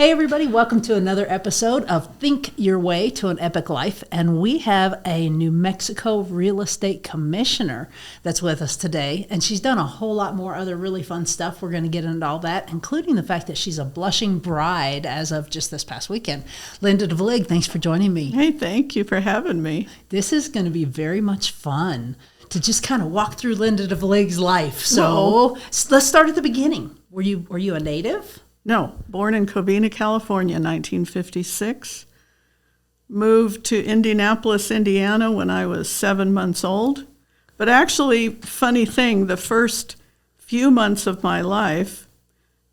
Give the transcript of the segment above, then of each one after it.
Hey everybody, welcome to another episode of Think Your Way to an Epic Life. And we have a New Mexico real estate commissioner that's with us today. And she's done a whole lot more other really fun stuff. We're going to get into all that, including the fact that she's a blushing bride as of just this past weekend. Linda DeVlige, thanks for joining me. Hey, thank you for having me. This is going to be very much fun to just kind of walk through Linda DeVlige's life. So let's start at the beginning. Were you a native? No, born in Covina, California, 1956. Moved to Indianapolis, Indiana when I was 7 months old. But actually, funny thing, the first few months of my life,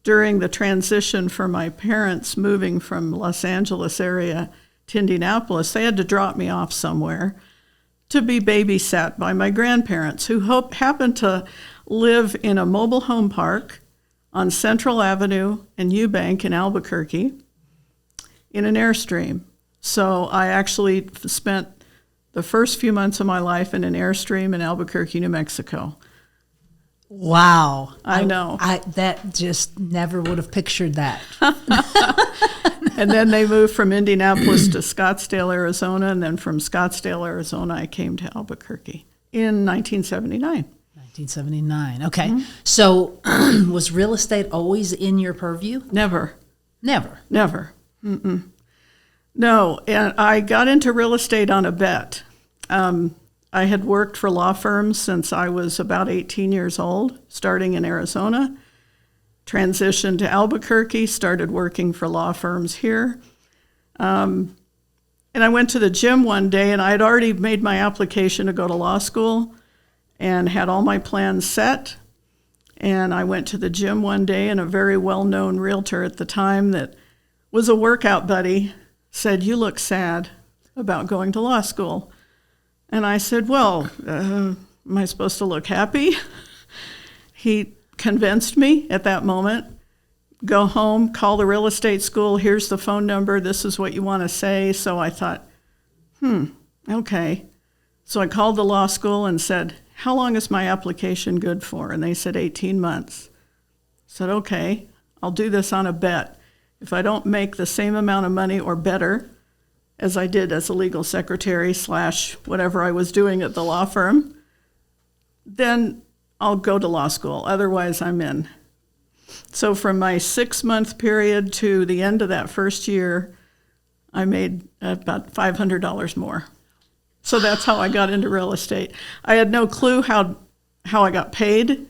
during the transition for my parents moving from Los Angeles area to Indianapolis, they had to drop me off somewhere to be babysat by my grandparents, who happened to live in a mobile home park on Central Avenue in Eubank in Albuquerque in an Airstream. So I actually spent the first few months of my life in an Airstream in Albuquerque, New Mexico. Wow. I know. That just never would have pictured that. And then they moved from Indianapolis to Scottsdale, Arizona, and then from Scottsdale, Arizona, I came to Albuquerque in 1979. 1979. Okay. Mm-hmm. So was real estate always in your purview? Never. Never? Never. Mm-mm. No, and I got into real estate on a bet. I had worked for law firms since I was about 18 years old, starting in Arizona, transitioned to Albuquerque, started working for law firms here. And I went to the gym one day, and I had already made my application to go to law school and had all my plans set. And I went to the gym one day, and a very well-known realtor at the time that was a workout buddy said, "You look sad about going to law school." And I said, "Well, am I supposed to look happy?" He convinced me at that moment. Go home, call the real estate school. Here's the phone number. This is what you want to say. So I thought, okay. So I called the law school and said, "How long is my application good for?" And they said 18 months. I said, "Okay, I'll do this on a bet. If I don't make the same amount of money or better as I did as a legal secretary / whatever I was doing at the law firm, then I'll go to law school. Otherwise, I'm in." So from my 6-month period to the end of that first year, I made about $500 more. So that's how I got into real estate. I had no clue how I got paid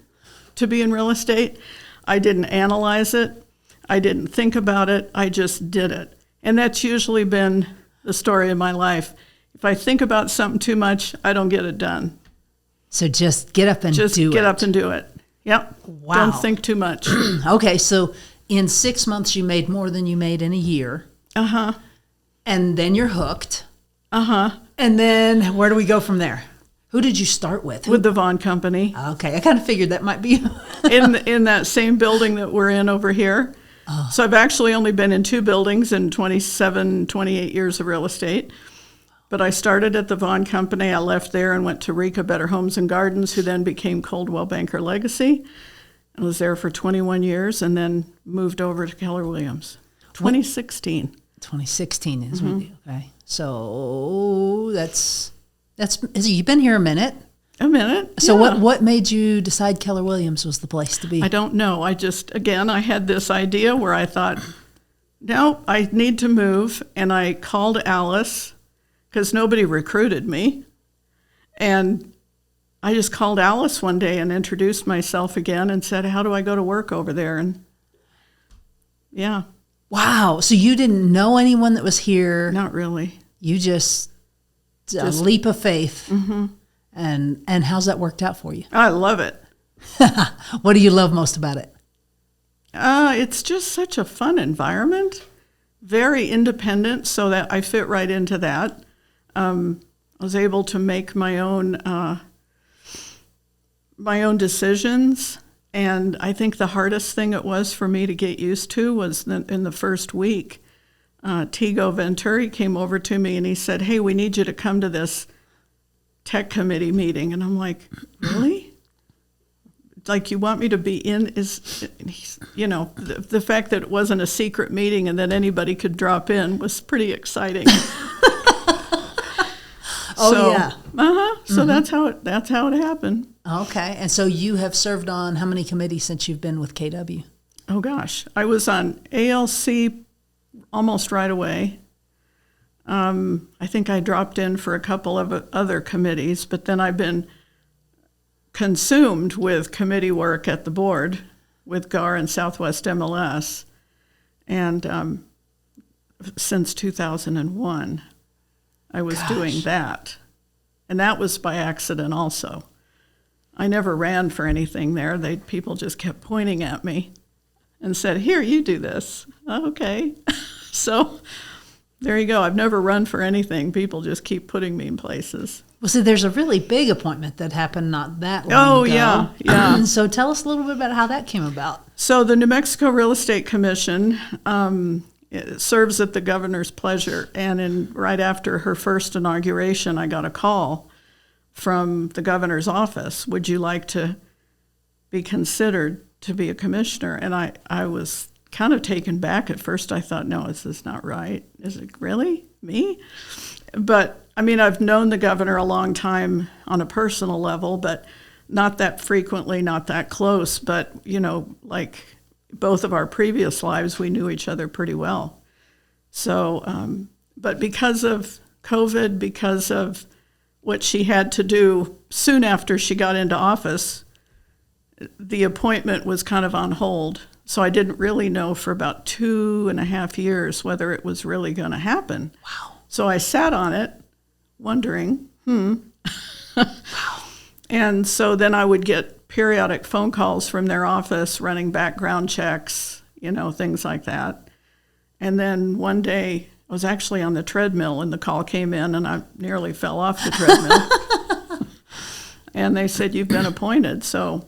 to be in real estate. I didn't analyze it. I didn't think about it. I just did it. And that's usually been the story of my life. If I think about something too much, I don't get it done. So just get up and do it. Just get up and do it. Yep. Wow. Don't think too much. Okay, so in 6 months you made more than you made in a year. Uh-huh. And then you're hooked. Uh-huh. And then where do we go from there? Who did you start with? With the Vaughn Company. Okay, I kind of figured that might be in that same building that we're in over here. Oh. So I've actually only been in 2 buildings in 28 years of real estate. But I started at the Vaughn Company. I left there and went to Rika Better Homes and Gardens, who then became Coldwell Banker Legacy. I was there for 21 years and then moved over to Keller Williams. 2016. 2016 is with you, okay. So you've been here a minute. A minute. So yeah. what made you decide Keller Williams was the place to be? I don't know. I had this idea where I thought, no, I need to move. And I called Alice because nobody recruited me. And I just called Alice one day and introduced myself again and said, "How do I go to work over there?" And yeah. Wow. So you didn't know anyone that was here? Not really. You just a leap of faith. Mm-hmm. And how's that worked out for you? I love it. What do you love most about it? It's just such a fun environment. Very independent, so that I fit right into that. I was able to make my own decisions. And I think the hardest thing it was for me to get used to was in the first week, Tigo Venturi came over to me and he said, "Hey, we need you to come to this tech committee meeting." And I'm like, "Really? like, you want me to be in, is, you know, the fact that it wasn't a secret meeting and that anybody could drop in was pretty exciting. Yeah. So that's how it happened. Okay. And so you have served on how many committees since you've been with KW? Oh gosh, I was on ALC almost right away. I think I dropped in for a couple of other committees, but then I've been consumed with committee work at the board with GAR and Southwest MLS, and since 2001, I was doing that, and that was by accident also. I never ran for anything there. People just kept pointing at me and said, "Here, you do this." Okay. So there you go. I've never run for anything. People just keep putting me in places. Well, see, there's a really big appointment that happened not that long ago. Oh, yeah. So tell us a little bit about how that came about. So the New Mexico Real Estate Commission it serves at the governor's pleasure. And right after her first inauguration, I got a call from the governor's office. Would you like to be considered to be a commissioner? And I was kind of taken back at first. I thought, no, this is not right. Is it really me? But I mean, I've known the governor a long time on a personal level, but not that frequently, not that close. But, you know, like both of our previous lives, we knew each other pretty well. So, but because of COVID, because of what she had to do soon after she got into office, the appointment was kind of on hold. So I didn't really know for about 2.5 years whether it was really going to happen. Wow. So I sat on it, wondering, And so then I would get periodic phone calls from their office running background checks, you know, things like that. And then one day I was actually on the treadmill and the call came in and I nearly fell off the treadmill. And they said, "You've been appointed." So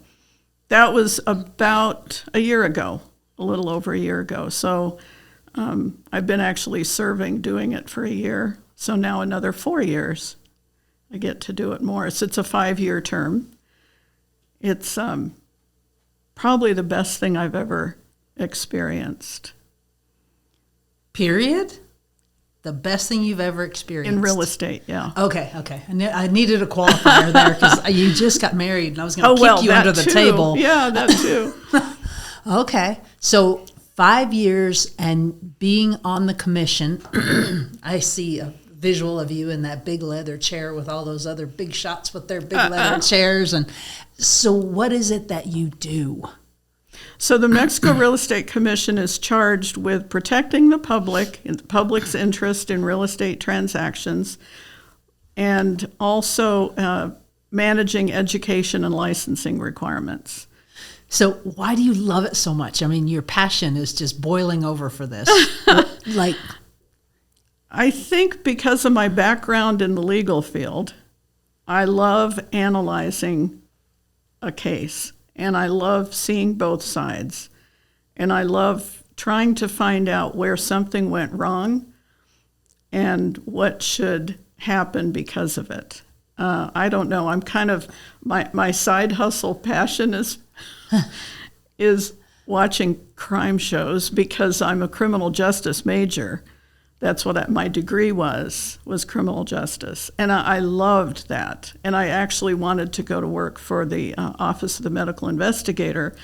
that was about a year ago, a little over a year ago. So I've been actually serving, doing it for a year. So now another 4 years, I get to do it more. So it's a 5-year term. It's probably the best thing I've ever experienced. Period? The best thing you've ever experienced? In real estate, yeah. Okay. I needed a qualifier there because you just got married and I was going to kick you under the table. Yeah, that too. Okay. So 5 years and being on the commission, I see a visual of you in that big leather chair with all those other big shots with their big leather chairs. And so what is it that you do? So the Mexico Real Estate Commission is charged with protecting the public and the public's interest in real estate transactions, and also managing education and licensing requirements. So why do you love it so much? I mean, your passion is just boiling over for this. Like, I think because of my background in the legal field, I love analyzing a case. And I love seeing both sides. And I love trying to find out where something went wrong and what should happen because of it. I don't know. I'm kind of, my side hustle passion is watching crime shows because I'm a criminal justice major. That's what my degree was criminal justice. And I loved that. And I actually wanted to go to work for the Office of the Medical Investigator.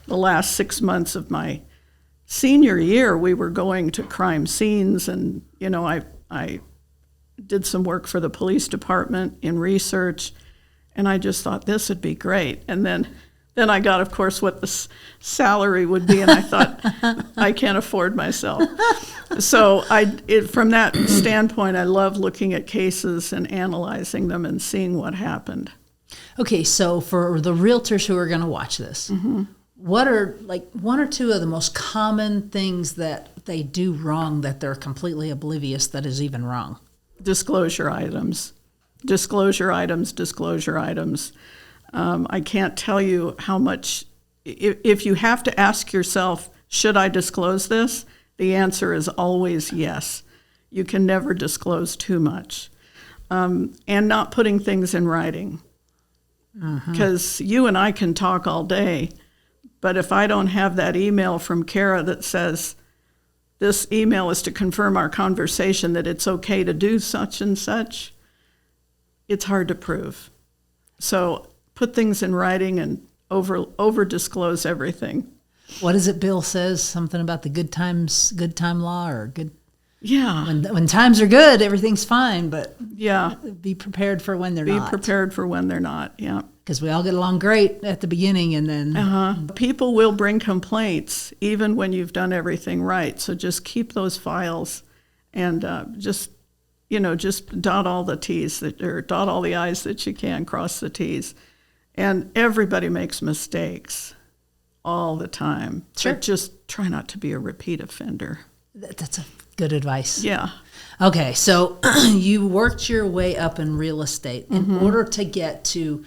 The last 6 months of my senior year, we were going to crime scenes. And, you know, I did some work for the police department in research. And I just thought this would be great. And then I got, of course, what the salary would be, and I thought, I can't afford myself. So from that standpoint, I love looking at cases and analyzing them and seeing what happened. Okay, so for the realtors who are going to watch this, what are like one or two of the most common things that they do wrong that they're completely oblivious that is even wrong? Disclosure items. I can't tell you how much, if you have to ask yourself, should I disclose this? The answer is always yes. You can never disclose too much. And not putting things in writing. Because you and I can talk all day, but if I don't have that email from Kara that says, this email is to confirm our conversation that it's okay to do such and such, it's hard to prove. So put things in writing and over disclose everything. What is it Bill says? Something about the good time law or good. Yeah. When times are good, everything's fine, but yeah, be prepared for when they're not. Be prepared for when they're not, yeah. Because we all get along great at the beginning and then... People will bring complaints even when you've done everything right. So just keep those files and just dot all the T's, or dot all the I's that you can, cross the T's. And everybody makes mistakes all the time. Sure. But just try not to be a repeat offender. That's a good advice. Yeah. Okay, so you worked your way up in real estate in order to get to,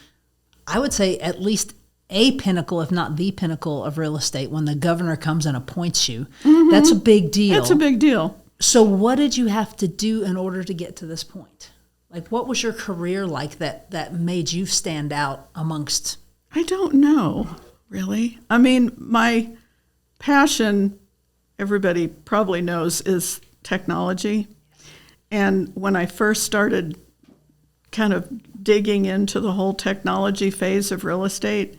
I would say, at least a pinnacle, if not the pinnacle of real estate, when the governor comes and appoints you. That's a big deal. That's a big deal. So what did you have to do in order to get to this point? Like, what was your career like that made you stand out amongst? I don't know, really. I mean, my passion, everybody probably knows, is technology. And when I first started kind of digging into the whole technology phase of real estate,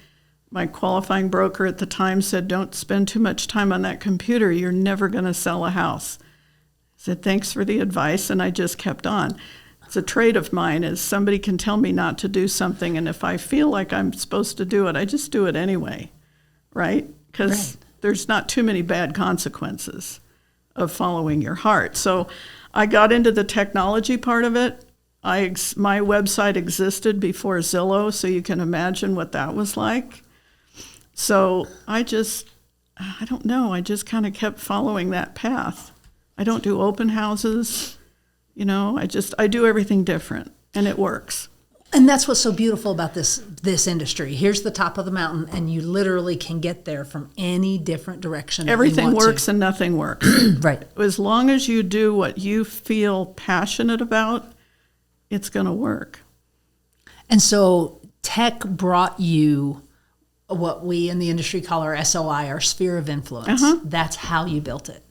my qualifying broker at the time said, don't spend too much time on that computer. You're never going to sell a house. I said, thanks for the advice, and I just kept on. It's a trait of mine is somebody can tell me not to do something, and if I feel like I'm supposed to do it, I just do it anyway, right? Because there's not too many bad consequences of following your heart. So I got into the technology part of it. My website existed before Zillow, so you can imagine what that was like. So I don't know, I just kind of kept following that path. I don't do open houses, I do everything different, and it works. And that's what's so beautiful about this industry. Here's the top of the mountain, and you literally can get there from any different direction. Everything works and nothing works. Right. As long as you do what you feel passionate about, it's going to work. And so tech brought you what we in the industry call our SOI, our sphere of influence. That's how you built it.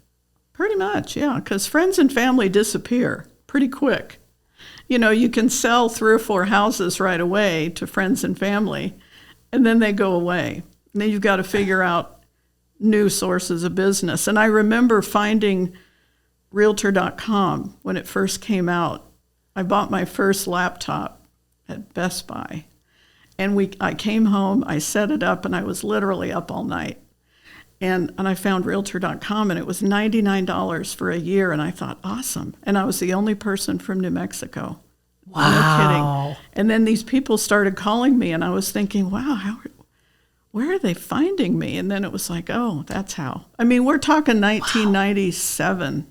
Pretty much, yeah, because friends and family disappear pretty quick. You can sell 3 or 4 houses right away to friends and family, and then they go away. And then you've got to figure out new sources of business. And I remember finding Realtor.com when it first came out. I bought my first laptop at Best Buy. And I came home, I set it up, and I was literally up all night. And I found Realtor.com, and it was $99 for a year, and I thought, awesome. And I was the only person from New Mexico. Wow. No kidding. And then these people started calling me, and I was thinking, wow, where are they finding me? And then it was like, oh, that's how. I mean, we're talking 1997,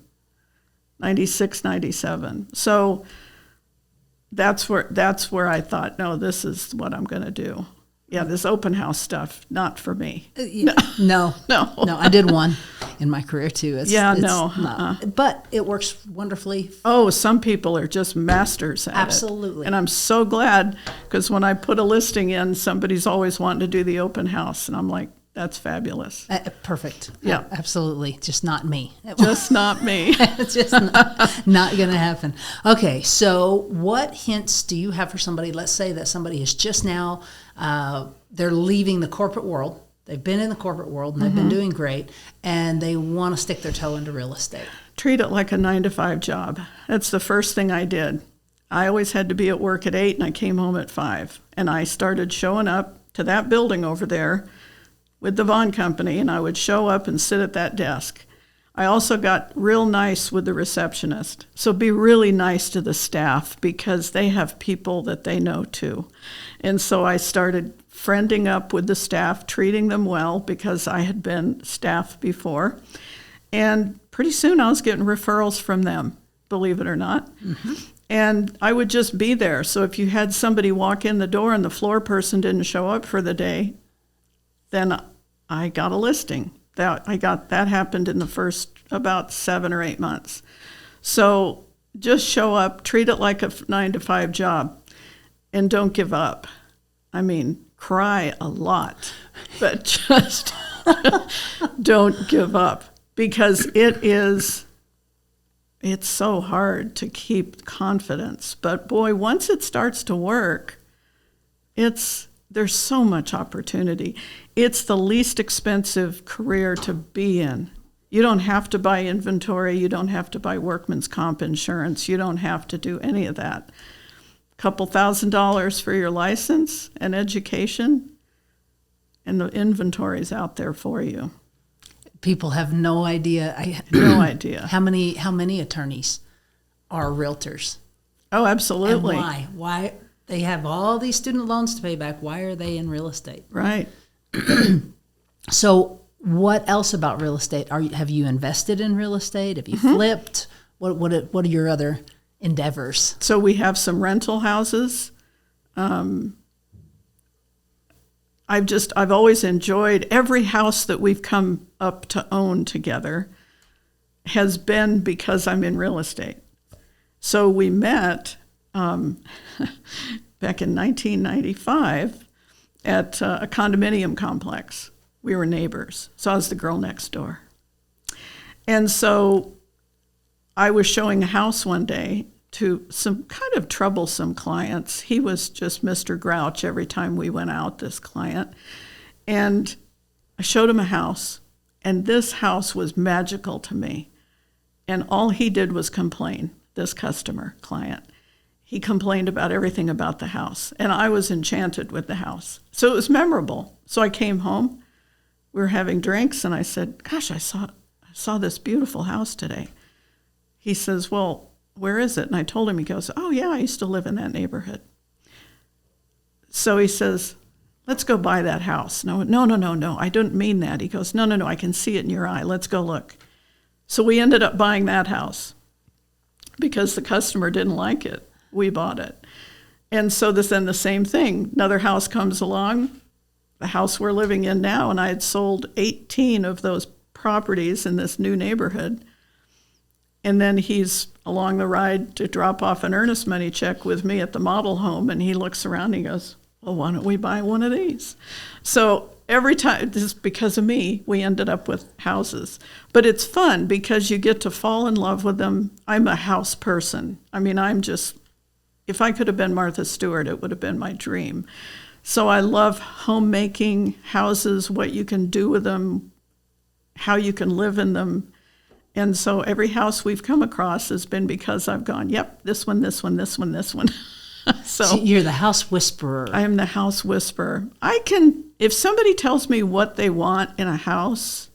96, 97. So that's where I thought, no, this is what I'm going to do. Yeah, this open house stuff, not for me. No, I did one in my career too. It's not, but it works wonderfully. Oh, some people are just masters at it. Absolutely. And I'm so glad, because when I put a listing in, somebody's always wanting to do the open house, and I'm like, that's fabulous. Perfect. Yeah. Absolutely. Just not me. Just not me. It's just not going to happen. Okay. So what hints do you have for somebody? Let's say that somebody is just now, they're leaving the corporate world. They've been in the corporate world and they've been doing great, and they want to stick their toe into real estate. Treat it like a 9-to-5 job. That's the first thing I did. I always had to be at work at 8 and I came home at 5. And I started showing up to that building over there with the Vaughn Company, and I would show up and sit at that desk. I also got real nice with the receptionist. So be really nice to the staff, because they have people that they know too. And so I started friending up with the staff, treating them well, because I had been staff before. And pretty soon I was getting referrals from them, believe it or not. And I would just be there. So if you had somebody walk in the door and the floor person didn't show up for the day, then I got a listing. That happened in the first about 7 or 8 months. So just show up, treat it like a 9-to-5 job, and don't give up. I mean, cry a lot, but just don't give up, because it's so hard to keep confidence. But boy, once it starts to work, there's so much opportunity. It's the least expensive career to be in. You don't have to buy inventory. You don't have to buy workman's comp insurance. You don't have to do any of that. Couple $1,000s for your license and education, and the inventory's out there for you. People have no idea. No idea. How many attorneys are realtors? Oh, absolutely. And why? Why they have all these student loans to pay back? Why are they in real estate? Right. So, what else about real estate? Have you invested in real estate? Have you flipped? What are your other endeavors? So we have some rental houses. I've always enjoyed every house that we've come up to own together has been because I'm in real estate. So we met back in 1995 at a condominium complex. We were neighbors. So I was the girl next door. And so I was showing a house one day to some kind of troublesome clients. He was just Mr. Grouch every time we went out, this client. And I showed him a house, and this house was magical to me. And all he did was complain, this client. He complained about everything about the house, and I was enchanted with the house. So it was memorable. So I came home. We were having drinks, and I said, gosh, I saw this beautiful house today. He says, well, where is it? And I told him. He goes, oh, yeah, I used to live in that neighborhood. So he says, let's go buy that house. No, I don't mean that. He goes, no, I can see it in your eye. Let's go look. So we ended up buying that house because the customer didn't like it. We bought it. And so then the same thing. Another house comes along, the house we're living in now, and I had sold 18 of those properties in this new neighborhood. And then he's along the ride to drop off an earnest money check with me at the model home, and he looks around and he goes, well, why don't we buy one of these? So every time, just because of me, we ended up with houses. But it's fun because you get to fall in love with them. I'm a house person. I mean, if I could have been Martha Stewart, it would have been my dream. So I love homemaking houses, what you can do with them, how you can live in them. And so every house we've come across has been because I've gone, yep, this one. So you're the house whisperer. I am the house whisperer. If somebody tells me what they want in a house,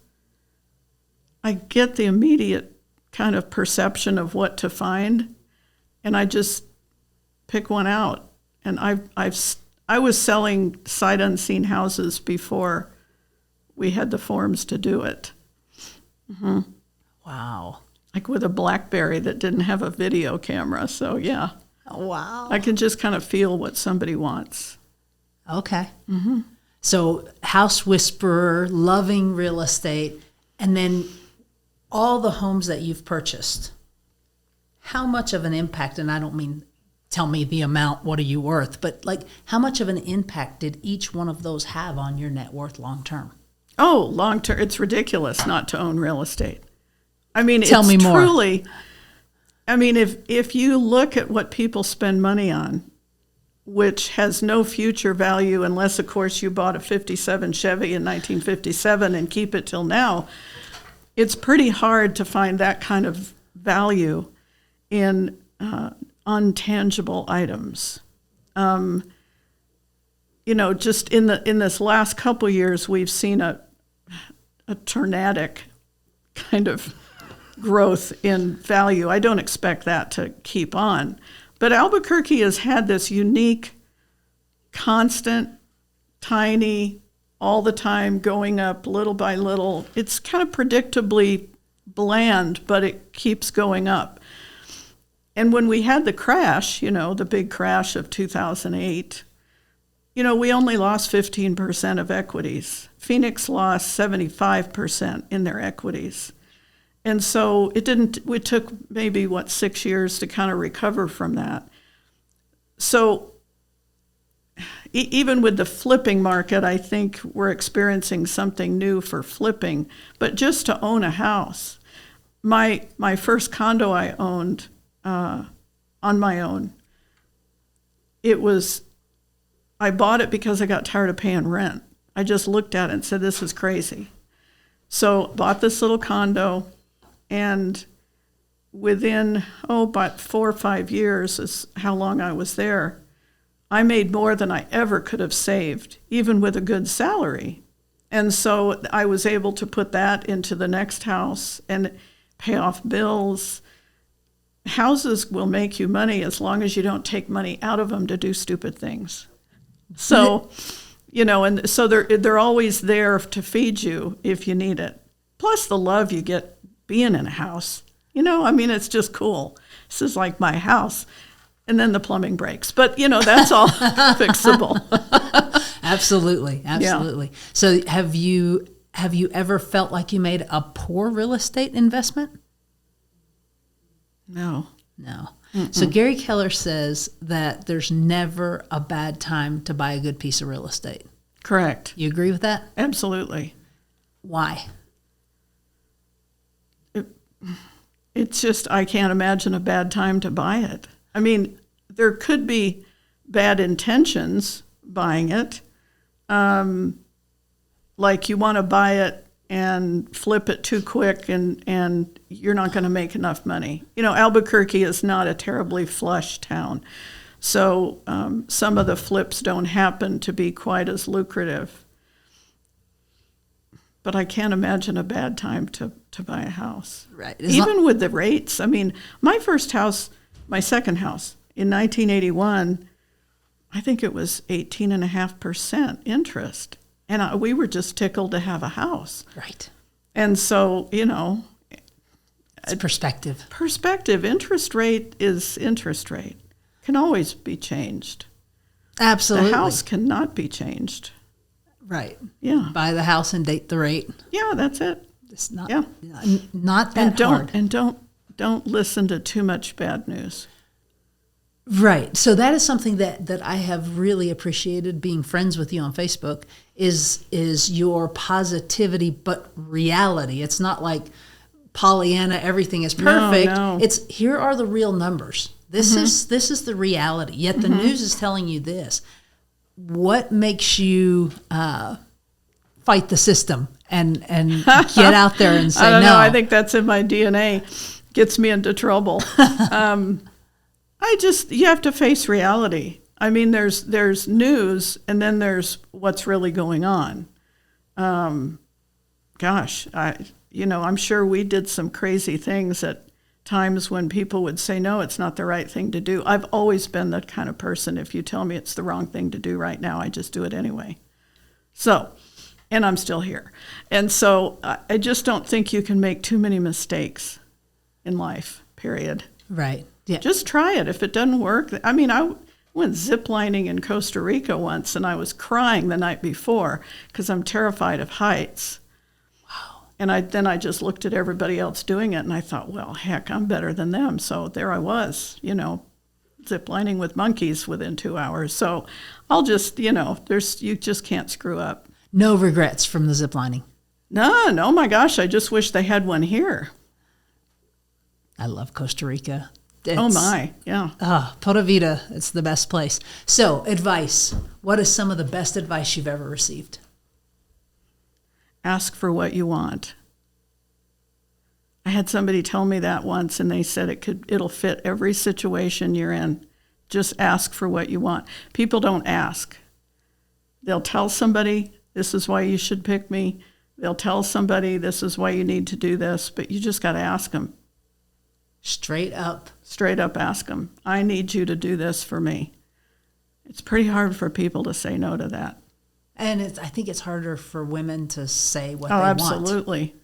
I get the immediate kind of perception of what to find, and I just pick one out. And I was selling sight unseen houses before we had the forms to do it. Mm-hmm. Wow. Like with a BlackBerry that didn't have a video camera. So, yeah. Wow. I can just kind of feel what somebody wants. Okay. Mm-hmm. So, house whisperer, loving real estate, and then all the homes that you've purchased. How much of an impact, and I don't mean tell me the amount, what are you worth, but like how much of an impact did each one of those have on your net worth long term? Oh, long term. It's ridiculous not to own real estate. I mean, Tell me more. Truly, I mean, if you look at what people spend money on, which has no future value unless, of course, you bought a 57 Chevy in 1957 and keep it till now, it's pretty hard to find that kind of value in untangible items. Just in this last couple years, we've seen a tornadic kind of growth in value. I don't expect that to keep on. But Albuquerque has had this unique, constant, tiny, all the time going up little by little. It's kind of predictably bland, but it keeps going up. And when we had the crash, the big crash of 2008, we only lost 15% of equities. Phoenix lost 75% in their equities. And so it took maybe 6 years to kind of recover from that. So even with the flipping market, I think we're experiencing something new for flipping. But just to own a house, my first condo I owned on my own, I bought it because I got tired of paying rent. I just looked at it and said, this is crazy. So bought this little condo, and within, about 4 or 5 years is how long I was there, I made more than I ever could have saved, even with a good salary. And so I was able to put that into the next house and pay off bills. Houses will make you money as long as you don't take money out of them to do stupid things. So, and so they're always there to feed you if you need it. Plus the love you get being in a house. It's just cool. This is like my house. And then the plumbing breaks. But, that's all fixable. Absolutely. Yeah. So have you ever felt like you made a poor real estate investment? No. Mm-mm. So Gary Keller says that there's never a bad time to buy a good piece of real estate. Correct. You agree with that? Absolutely. Why? It's just, I can't imagine a bad time to buy it. There could be bad intentions buying it. Like you want to buy it and flip it too quick and you're not going to make enough money. Albuquerque is not a terribly flush town. So some of the flips don't happen to be quite as lucrative. But I can't imagine a bad time to buy a house. Right. Even with the rates. My first house, my second house, in 1981, I think it was 18.5% interest. And we were just tickled to have a house. Right. And so, it's perspective. Perspective. Interest rate is interest rate. Can always be changed. Absolutely. The house cannot be changed. Right. Yeah. Buy the house and date the rate. Yeah, that's it. It's not, yeah. Not that hard. And don't listen to too much bad news. Right. So that is something that I have really appreciated being friends with you on Facebook is your positivity, but reality. It's not like Pollyanna, everything is perfect. No. It's here are the real numbers. This is the reality. Yet the news is telling you this. What makes you fight the system and get out there and say no? I don't know. I think that's in my DNA. Gets me into trouble. You have to face reality. There's news, and then there's what's really going on. I'm sure we did some crazy things at times when people would say, no, it's not the right thing to do. I've always been that kind of person. If you tell me it's the wrong thing to do right now, I just do it anyway. So, and I'm still here. And so I just don't think you can make too many mistakes in life, period. Right. Yeah. Just try it. If it doesn't work, I went ziplining in Costa Rica once, and I was crying the night before because I'm terrified of heights. Wow. And then I just looked at everybody else doing it, and I thought, well, heck, I'm better than them. So there I was, ziplining with monkeys within 2 hours. So I'll just, you just can't screw up. No regrets from the ziplining? None. Oh, my gosh, I just wish they had one here. I love Costa Rica. Oh, my, yeah. Pura Vida, it's the best place. So, advice. What is some of the best advice you've ever received? Ask for what you want. I had somebody tell me that once, and they said it'll fit every situation you're in. Just ask for what you want. People don't ask. They'll tell somebody, this is why you should pick me. They'll tell somebody, this is why you need to do this, but you just got to ask them. Straight up ask them, I need you to do this for me. It's pretty hard for people to say no to that. And I think it's harder for women to say what they want. Oh, absolutely.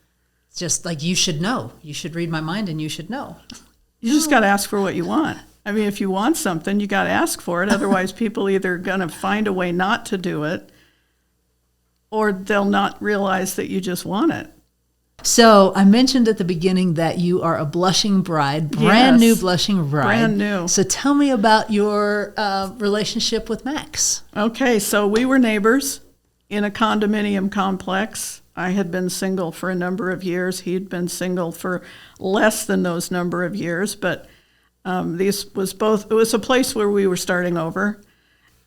It's just like, you should know. You should read my mind and you should know. You just got to ask for what you want. If you want something, you got to ask for it. Otherwise, people either going to find a way not to do it, or they'll not realize that you just want it. So I mentioned at the beginning that you are a blushing bride, brand new blushing bride. Brand new. So tell me about your relationship with Max. Okay, so we were neighbors in a condominium complex. I had been single for a number of years. He'd been single for less than those number of years, but it was a place where we were starting over.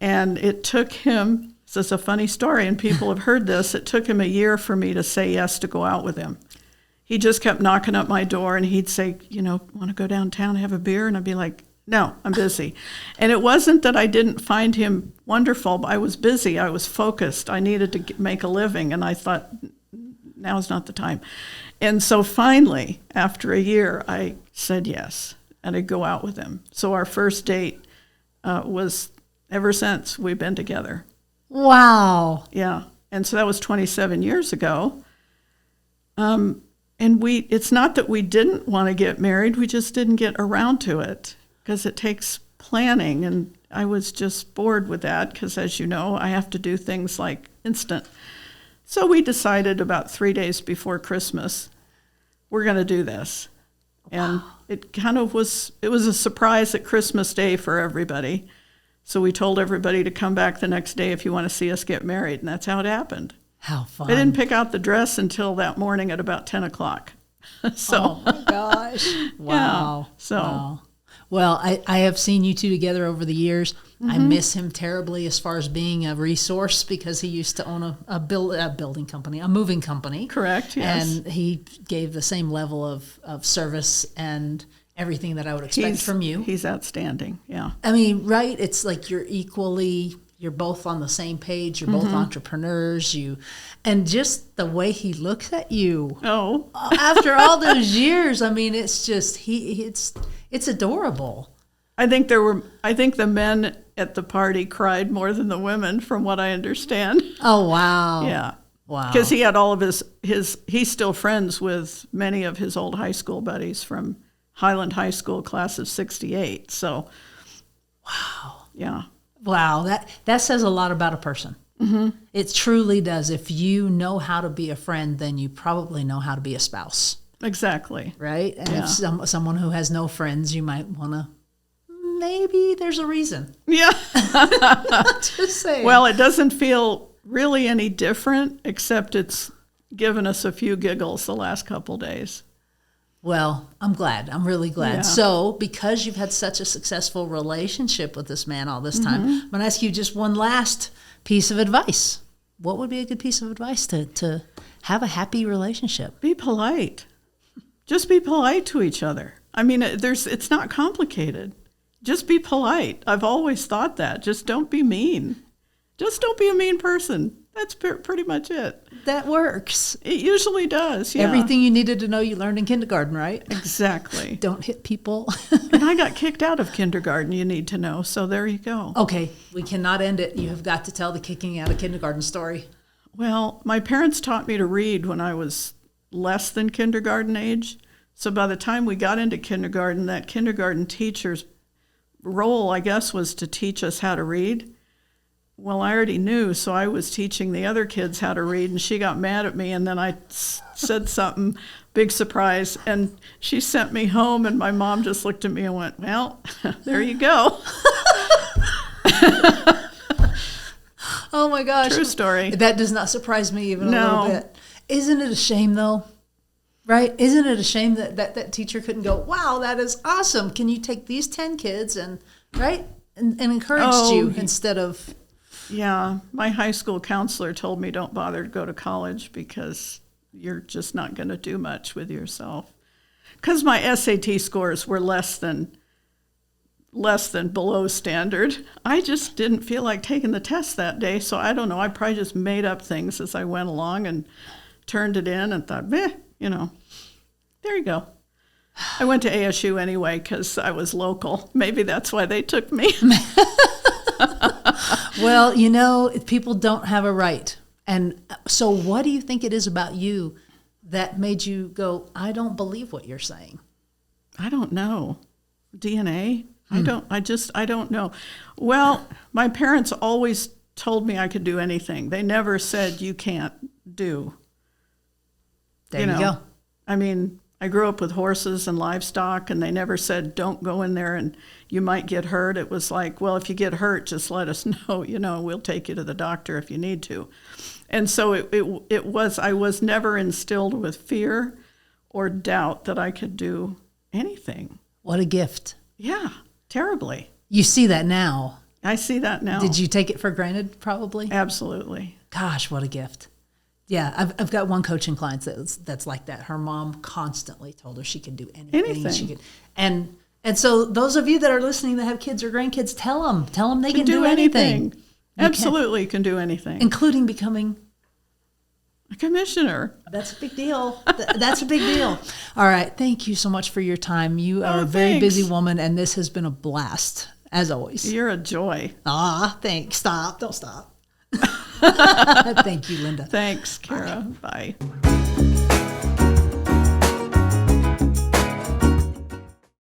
And it took him, this is a funny story, and people have heard this, it took him a year for me to say yes to go out with him. He just kept knocking up my door, and he'd say, want to go downtown and have a beer? And I'd be like, no, I'm busy. And it wasn't that I didn't find him wonderful, but I was busy. I was focused. I needed to make a living, and I thought, now's not the time. And so finally, after a year, I said yes, and I'd go out with him. So our first date was, ever since, we've been together. Wow. Yeah. And so that was 27 years ago. And it's not that we didn't want to get married, we just didn't get around to it because it takes planning. And I was just bored with that because, as you know, I have to do things like instant. So we decided about 3 days before Christmas, we're going to do this. And it was a surprise at Christmas Day for everybody. So we told everybody to come back the next day if you want to see us get married, and that's how it happened. How fun. I didn't pick out the dress until that morning at about 10 o'clock. Oh, my gosh. Wow. Yeah, so. Wow. Well, I have seen you two together over the years. Mm-hmm. I miss him terribly as far as being a resource because he used to own a building company, a moving company. Correct, yes. And he gave the same level of service and everything that I would expect from you. He's outstanding, yeah. I mean, right? It's like you're both on the same page. You're both entrepreneurs. And just the way he looks at you. Oh. After all those years, I mean, it's just, it's adorable. I think the men at the party cried more than the women, from what I understand. Oh, wow. Yeah. Wow. Because he had all of he's still friends with many of his old high school buddies from Highland High School class of 68. So, wow. Yeah. Wow. That says a lot about a person. Mm-hmm. It truly does. If you know how to be a friend, then you probably know how to be a spouse. Exactly. Right? And if someone who has no friends, you might want to, maybe there's a reason. Yeah. Just saying. Well, it doesn't feel really any different, except it's given us a few giggles the last couple days. Well, I'm glad. I'm really glad. Yeah. So, because you've had such a successful relationship with this man all this time, I'm going to ask you just one last piece of advice. What would be a good piece of advice to have a happy relationship? Be polite. Just be polite to each other. I mean, it's not complicated. Just be polite. I've always thought that. Just don't be mean. Just don't be a mean person. That's pretty much it. That works. It usually does, yeah. Everything you needed to know you learned in kindergarten, right? Exactly. Don't hit people. And I got kicked out of kindergarten, you need to know, so there you go. Okay, we cannot end it. You have got to tell the kicking out of kindergarten story. Well, my parents taught me to read when I was less than kindergarten age. So by the time we got into kindergarten, that kindergarten teacher's role, I guess, was to teach us how to read. Well, I already knew, so I was teaching the other kids how to read, and she got mad at me, and then I said something, big surprise, and she sent me home, and my mom just looked at me and went, well, there you go. Oh, my gosh. True story. That does not surprise me even a little bit. Isn't it a shame, though? Right? Isn't it a shame that teacher couldn't go, wow, that is awesome. Can you take these 10 kids and encouraged you instead of... Yeah, my high school counselor told me don't bother to go to college because you're just not going to do much with yourself. Because my SAT scores were less than below standard. I just didn't feel like taking the test that day, so I don't know. I probably just made up things as I went along and turned it in and thought, there you go. I went to ASU anyway because I was local. Maybe that's why they took me. Well, people don't have a right. And so what do you think it is about you that made you go, I don't believe what you're saying? I don't know. DNA? I don't know. Well, my parents always told me I could do anything. They never said you can't do. There you go. I mean, I grew up with horses and livestock, and they never said, don't go in there and you might get hurt. It was like, well, if you get hurt, just let us know, we'll take you to the doctor if you need to. And so I was never instilled with fear or doubt that I could do anything. What a gift. Yeah, terribly. You see that now. I see that now. Did you take it for granted, probably? Absolutely. Gosh, what a gift. Yeah, I've got one coaching client that's like that. Her mom constantly told her she could do anything. She could, and so those of you that are listening that have kids or grandkids, tell them they can do anything. Absolutely can do anything. Including becoming a commissioner. That's a big deal. That's a big deal. All right. Thank you so much for your time. You are a very thanks. busy woman, and this has been a blast, as always. You're a joy. Thanks. Stop. Don't stop. Thank you, Linda. Thanks, Kara. Bye.